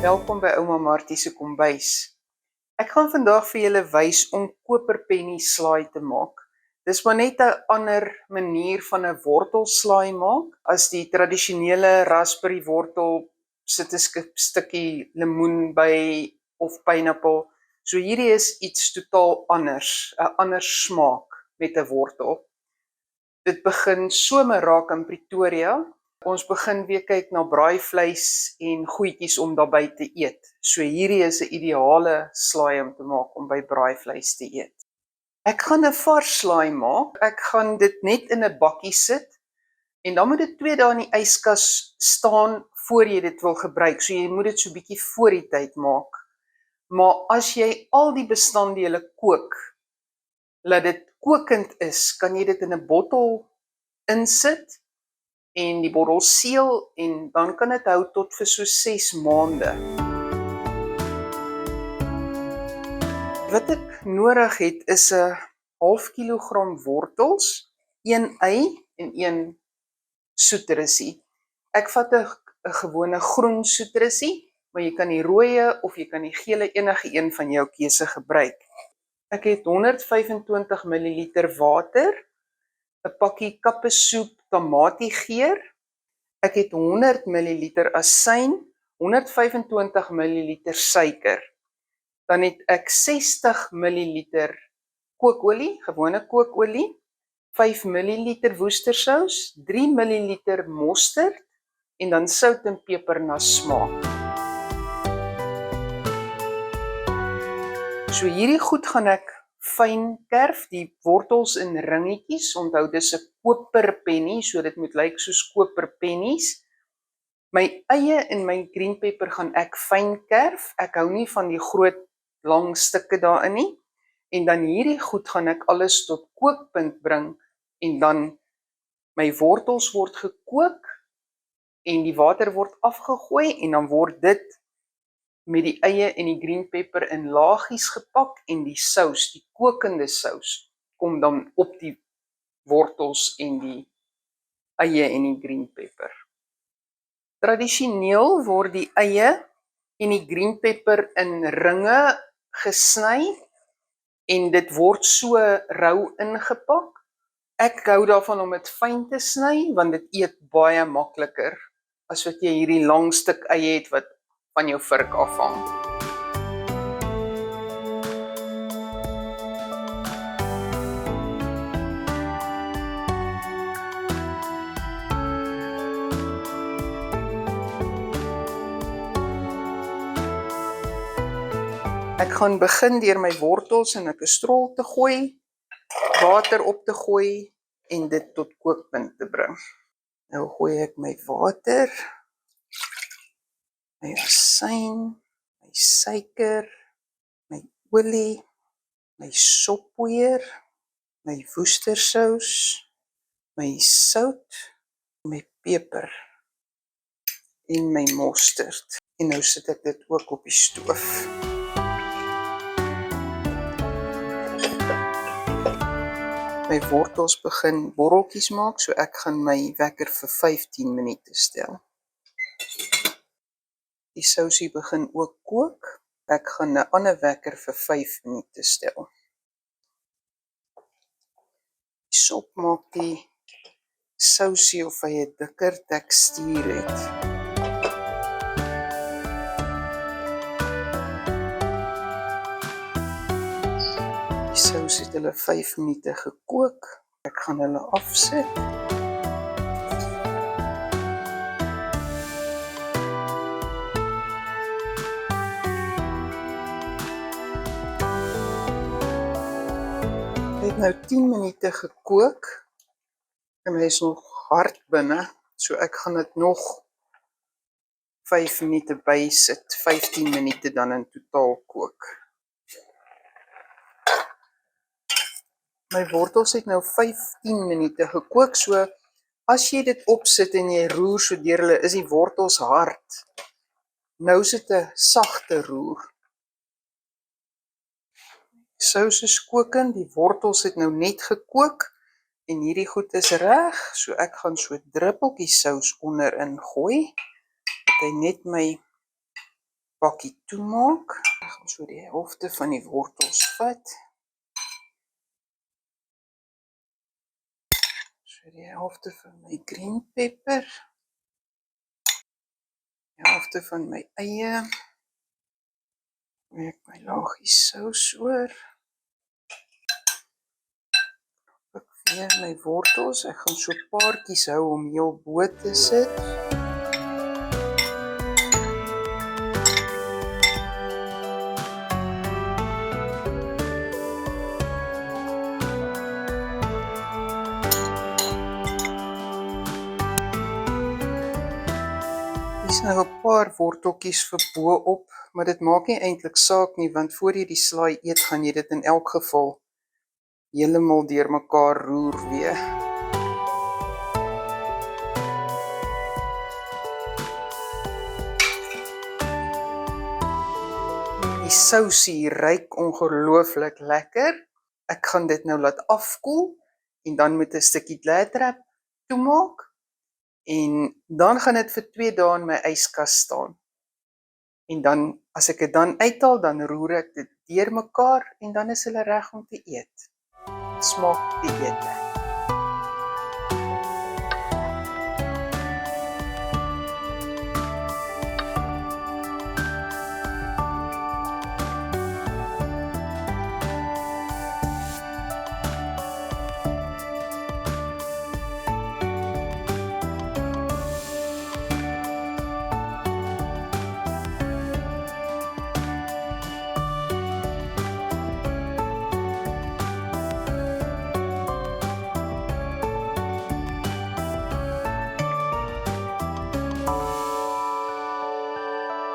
Welkom by Ouma Martie se kombuis. Ek gaan vandag vir julle wys om koperpenny slaai te maak. Dis maar net 'n ander manier van 'n wortelslaai maak as die tradisionele raspberry wortel, sit 'n stukkie lemoen by of pineappel. So hierdie is iets totaal anders, 'n ander smaak met 'n wortel. Dit begin somer raak in Pretoria. Ons begin weer kyk na braaivleis en goedjies om daarbey te eet. So hierdie is 'n ideale slaai om te maak om by braaivleis te eet. Ek gaan 'n vars slaai maak. Ek gaan dit net in 'n bakkie sit en dan moet dit 2 dae in die yskas staan voor jy dit wil gebruik. So jy moet dit so 'n bietjie voor die tyd maak. Maar as jy al die bestanddele kook, laat dit kokend is, kan jy dit in 'n bottel insit en die bottel seël en dan kan dit hou tot vir so 6 maande. Wat ek nodig het is 'n half kilogram wortels, 1 ei en 1 soeterussie. Ek vat 'n gewone groen soeterussie, maar jy kan die rooie of jy kan die gele, enige een van jou keuse gebruik. Ek het 125 ml water, 'n pakkie kappesoep tamatiegeur. Ek het 100 ml asyn, 125 ml suiker. Dan het ek 60 ml kookolie, gewone kookolie, 5 ml woestersous, 3 ml mosterd en dan sout en peper na smaak. So hierdie goed gaan ek fyn kerf, die wortels in ringetjies. Onthou dis 'n koperpenny, so dit moet lyk soos koperpennies. My eie en my green pepper gaan ek fyn kerf. Ek hou nie van die groot lang stukke daarin nie. En dan hierdie goed gaan ek alles tot kookpunt bring en dan my wortels word gekook en die water word afgegooi en dan word dit met die eie en die green pepper in laagies gepak en die sous, die kokende sous, kom dan op die wortels en die eie en die green pepper. Tradisioneel word die eie en die green pepper in ringe gesny en dit word so rou ingepak. Ek hou daarvan om dit fyn te sny want dit eet baie makliker as wat jy hierdie lang stuk eie het wat van jou vurk afhang. Ek gaan begin deur my wortels in 'n kastrol te gooi, water op te gooi en dit tot kookpunt te bring. Nou gooi ek my water, my asyn, my suiker, my olie, my soppoeier, my woestersous, my sout, my peper en my mosterd. En nou sit ek dit ook op die stoof. My wortels begin borreltjies maak, so ek gaan my wekker vir 15 minute stel. Die sousie begin ook kook. Ek gaan 'n ander wekker vir 5 minute stel. Die sop maak die sousie of hy 'n dikker tekstuur het. Die sous het hulle 5 minute gekook. Ek gaan hulle afsit. Ek het nou 10 minute gekook en hy is nog hard binne, so ek gaan dit nog 5 minute bysit, 15 minute dan in totaal kook. My wortels het nou 15 minute gekook, so as jy dit opsit en jy roer so deur hulle, is die wortels hard. Nou is dit 'n sagte roer. Die sous is kokend, die wortels het nou net gekook en hierdie goed is reg, so ek gaan so 'n druppeltjie sous onderin gooi, dat hy net my bakkie toemaak. Ek gaan so die helfte van die wortels vat. So die helfte van my green pepper. Die helfte van my eie. Ek my laagie sous oor. Ek weer my wortels. Ek gaan so paartjies hou om heel bo te sit. Dis nou 'n paar worteltjies vir bo op, maar dit maak nie eintlik saak nie, want voor jy die slaai eet, gaan jy dit in elk geval heeltemal deurmekaar roer weer. Die sousie ruik ongelooflik lekker. Ek gaan dit nou laat afkoel en dan met 'n stukkie gladwrap toemaak. En dan gaan dit vir 2 dae in my yskas staan. En dan, as ek dit dan uithaal, dan roer ek dit deurmekaar en dan is hulle reg om te eet. Smaak die ete.